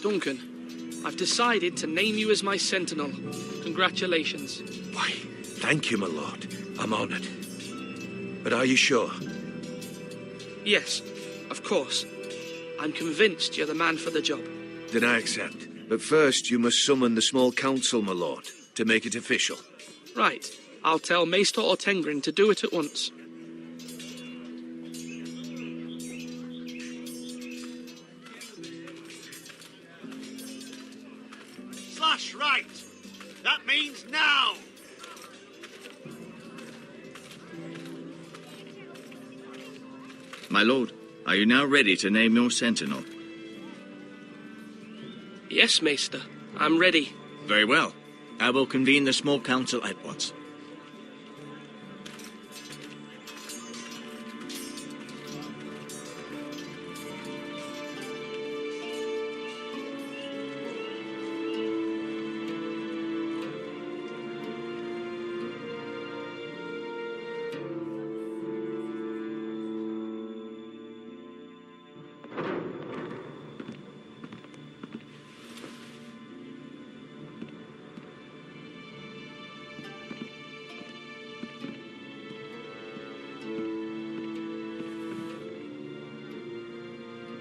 Duncan, I've decided to name you as my sentinel. Congratulations. Why, thank you, my lord. I'm honored. But are you sure? Yes, of course. I'm convinced you're the man for the job. Then I accept. But first, you must summon the small council, my lord, to make it official. Right. I'll tell Maester Ortengrin to do it at once. Slash right. That means now. My lord, are you now ready to name your sentinel? Yes, Maester. I'm ready. Very well. I will convene the small council at once.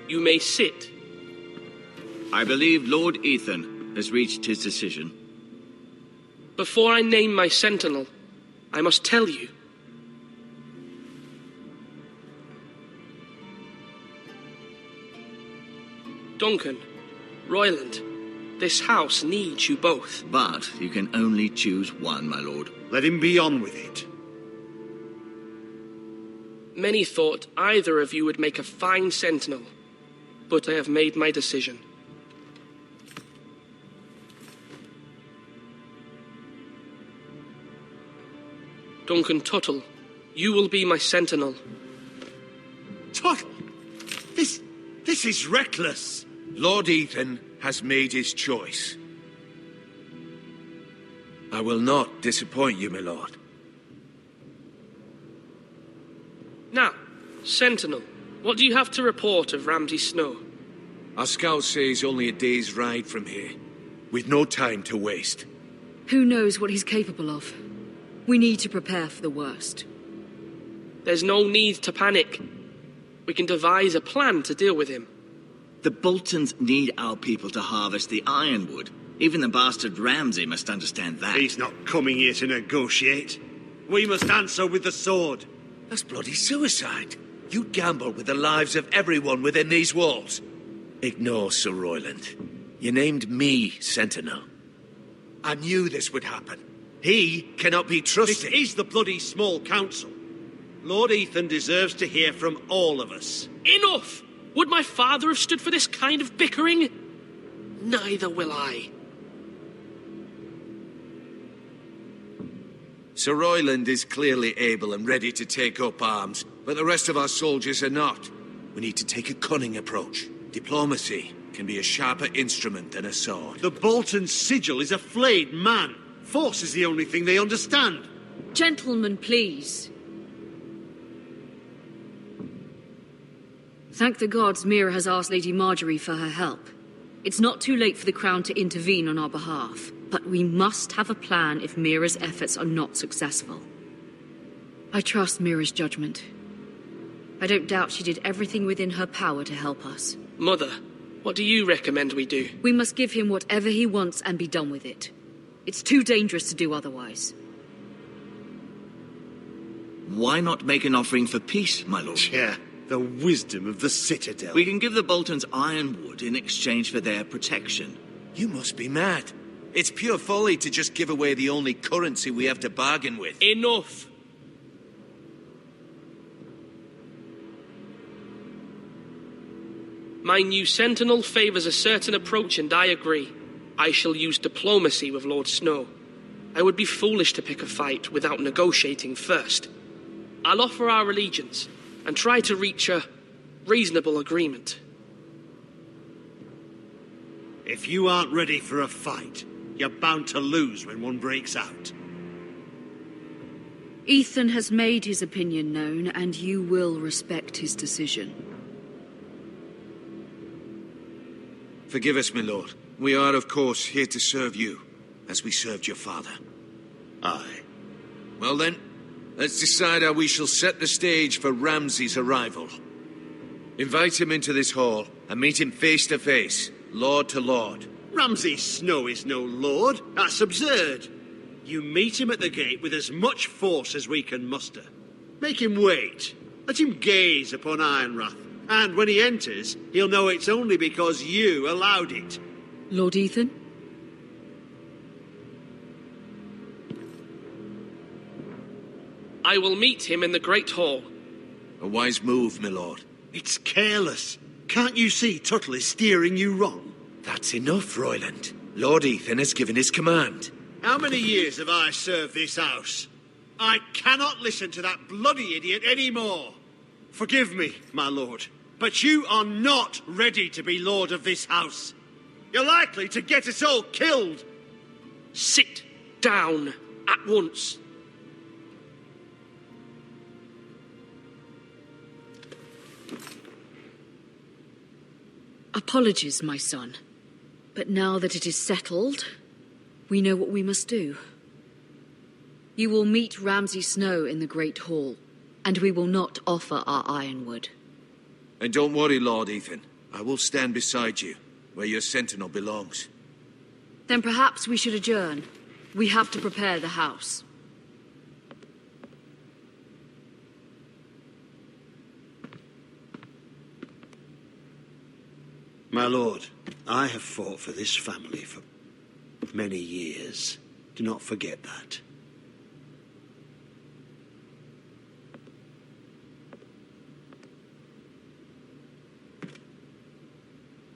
You may sit. I believe Lord Ethan has reached his decision. Before I name my sentinel, I must tell you. Duncan, Royland, this house needs you both. But you can only choose one, my lord. Let him be on with it. Many thought either of you would make a fine sentinel, but I have made my decision. Duncan Tuttle, you will be my sentinel. Tuttle! This is reckless. Lord Ethan has made his choice. I will not disappoint you, my lord. Now, sentinel, what do you have to report of Ramsay Snow? Our scouts say he's only a day's ride from here, with no time to waste. Who knows what he's capable of? We need to prepare for the worst. There's no need to panic. We can devise a plan to deal with him. The Boltons need our people to harvest the ironwood. Even the bastard Ramsay must understand that. He's not coming here to negotiate. We must answer with the sword. That's bloody suicide. You'd gamble with the lives of everyone within these walls. Ignore Sir Royland. You named me Sentinel. I knew this would happen. He cannot be trusted. This is the bloody small council. Lord Ethan deserves to hear from all of us. Enough! Would my father have stood for this kind of bickering? Neither will I. Sir Royland is clearly able and ready to take up arms, but the rest of our soldiers are not. We need to take a cunning approach. Diplomacy can be a sharper instrument than a sword. The Bolton sigil is a flayed man. Force is the only thing they understand. Gentlemen, please. Thank the gods Mira has asked Lady Marjorie for her help. It's not too late for the Crown to intervene on our behalf, but we must have a plan if Mira's efforts are not successful. I trust Mira's judgment. I don't doubt she did everything within her power to help us. Mother, what do you recommend we do? We must give him whatever he wants and be done with it. It's too dangerous to do otherwise. Why not make an offering for peace, my lord? Yeah, the wisdom of the Citadel. We can give the Boltons ironwood in exchange for their protection. You must be mad. It's pure folly to just give away the only currency we have to bargain with. Enough! My new sentinel favors a certain approach, and I agree. I shall use diplomacy with Lord Snow. I would be foolish to pick a fight without negotiating first. I'll offer our allegiance and try to reach a reasonable agreement. If you aren't ready for a fight, you're bound to lose when one breaks out. Ethan has made his opinion known, and you will respect his decision. Forgive us, my lord. We are, of course, here to serve you, as we served your father. Aye. Well then, let's decide how we shall set the stage for Ramsay's arrival. Invite him into this hall, and meet him face to face, lord to lord. Ramsay Snow is no lord. That's absurd. You meet him at the gate with as much force as we can muster. Make him wait. Let him gaze upon Ironrath. And when he enters, he'll know it's only because you allowed it. Lord Ethan? I will meet him in the Great Hall. A wise move, my lord. It's careless. Can't you see Tuttle is steering you wrong? That's enough, Royland. Lord Ethan has given his command. How many years have I served this house? I cannot listen to that bloody idiot anymore. Forgive me, my lord, but you are not ready to be lord of this house. You're likely to get us all killed. Sit down at once. Apologies, my son. But now that it is settled, we know what we must do. You will meet Ramsay Snow in the Great Hall, and we will not offer our ironwood. And don't worry, Lord Ethan. I will stand beside you, where your sentinel belongs. Then perhaps we should adjourn. We have to prepare the house. My lord, I have fought for this family for many years. Do not forget that.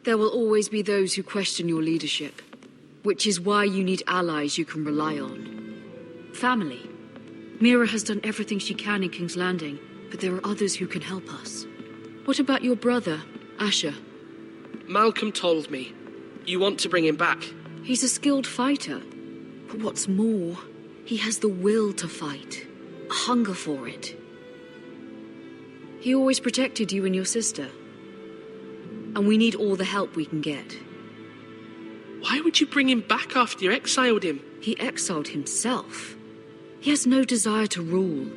There will always be those who question your leadership, which is why you need allies you can rely on. Family. Mira has done everything she can in King's Landing, but there are others who can help us. What about your brother, Asher? Malcolm told me. You want to bring him back? He's a skilled fighter. But what's more, he has the will to fight. A hunger for it. He always protected you and your sister. And we need all the help we can get. Why would you bring him back after you exiled him? He exiled himself. He has no desire to rule.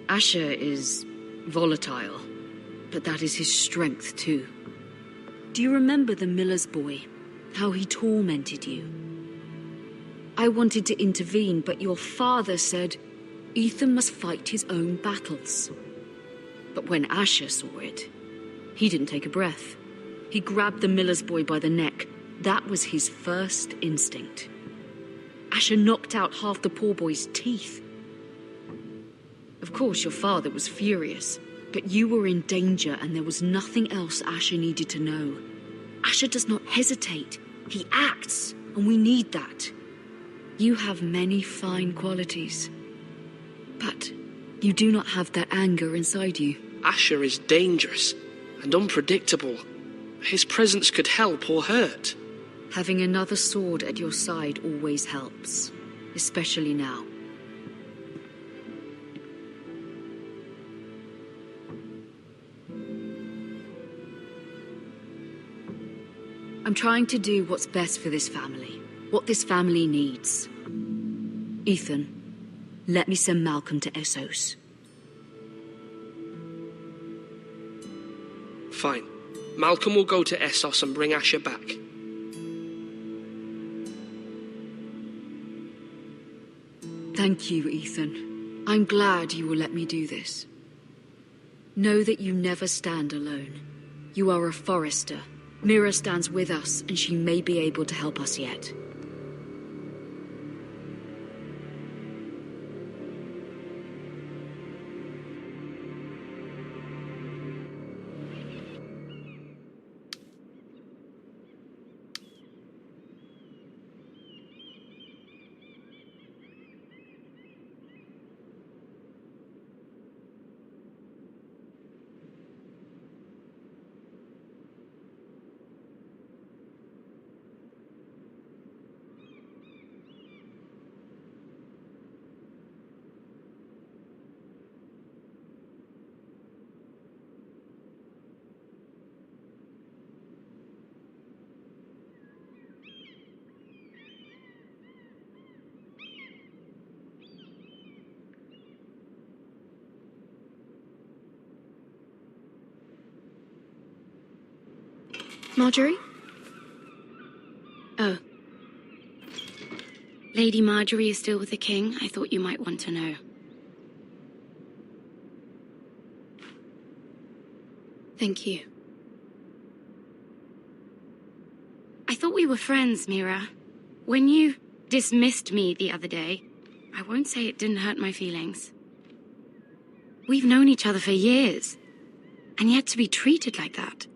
Asher is volatile, but that is his strength too. Do you remember the miller's boy? How he tormented you? I wanted to intervene, but your father said Ethan must fight his own battles. But when Asher saw it, he didn't take a breath. He grabbed the miller's boy by the neck. That was his first instinct. Asher knocked out half the poor boy's teeth. Of course, your father was furious, but you were in danger and there was nothing else Asher needed to know. Asher does not hesitate. He acts, and we need that. You have many fine qualities, but you do not have that anger inside you. Asher is dangerous and unpredictable. His presence could help or hurt. Having another sword at your side always helps, especially now. I'm trying to do what's best for this family, what this family needs. Ethan, let me send Malcolm to Essos. Fine. Malcolm will go to Essos and bring Asher back. Thank you, Ethan. I'm glad you will let me do this. Know that you never stand alone. You are a forester. Mira stands with us, and she may be able to help us yet. Marjorie? Oh. Lady Marjorie is still with the king. I thought you might want to know. Thank you. I thought we were friends, Mira. When you dismissed me the other day, I won't say it didn't hurt my feelings. We've known each other for years, and yet to be treated like that.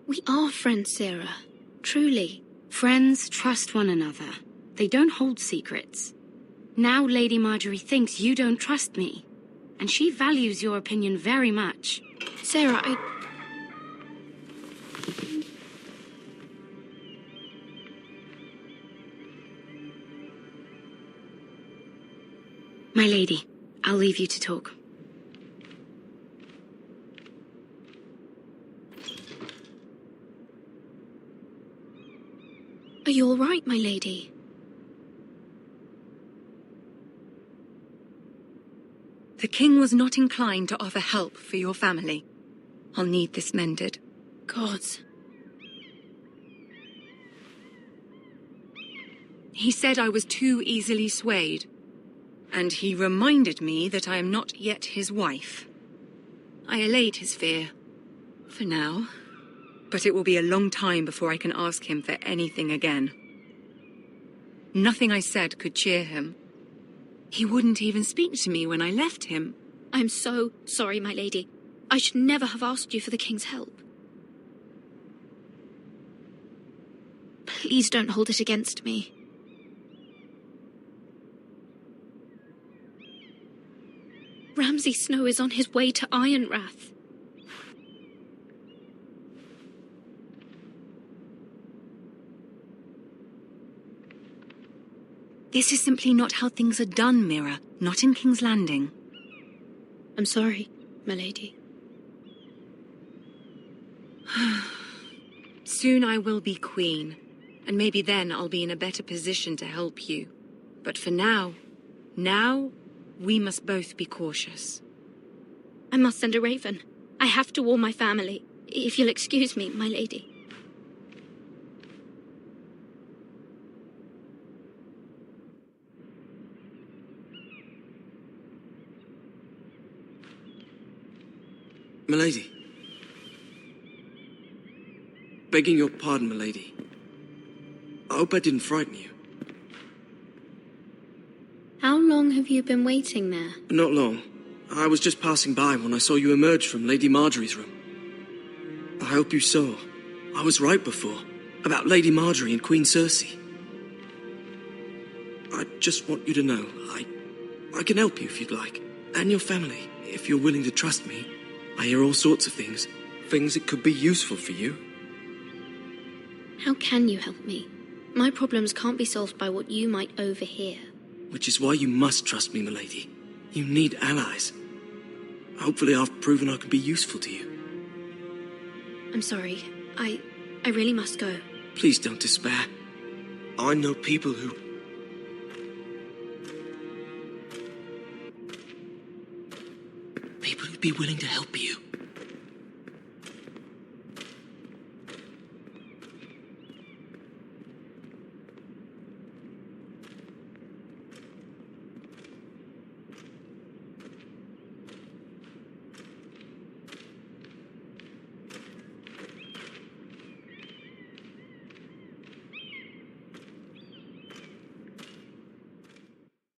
We are friends, Sarah. Truly. Friends trust one another. They don't hold secrets. Now Lady Marjorie thinks you don't trust me, and she values your opinion very much. Sarah, My lady, I'll leave you to talk. Are you all right, my lady? The king was not inclined to offer help for your family. I'll need this mended. Gods. He said I was too easily swayed. And he reminded me that I am not yet his wife. I allayed his fear. For now. But it will be a long time before I can ask him for anything again. Nothing I said could cheer him. He wouldn't even speak to me when I left him. I'm so sorry, my lady. I should never have asked you for the king's help. Please don't hold it against me. Ramsay Snow is on his way to Ironrath. This is simply not how things are done, Mira. Not in King's Landing. I'm sorry, my lady. Soon I will be queen, and maybe then I'll be in a better position to help you. But for now, we must both be cautious. I must send a raven. I have to warn my family. If you'll excuse me, my lady. Milady. Begging your pardon, milady. I hope I didn't frighten you. How long have you been waiting there? Not long. I was just passing by when I saw you emerge from Lady Marjorie's room. I hope you saw. I was right before. About Lady Marjorie and Queen Cersei. I just want you to know, I can help you if you'd like. And your family, if you're willing to trust me. I hear all sorts of things. Things that could be useful for you. How can you help me? My problems can't be solved by what you might overhear. Which is why you must trust me, milady. You need allies. Hopefully I've proven I can be useful to you. I'm sorry. I really must go. Please don't despair. I know people who'd be willing to help you.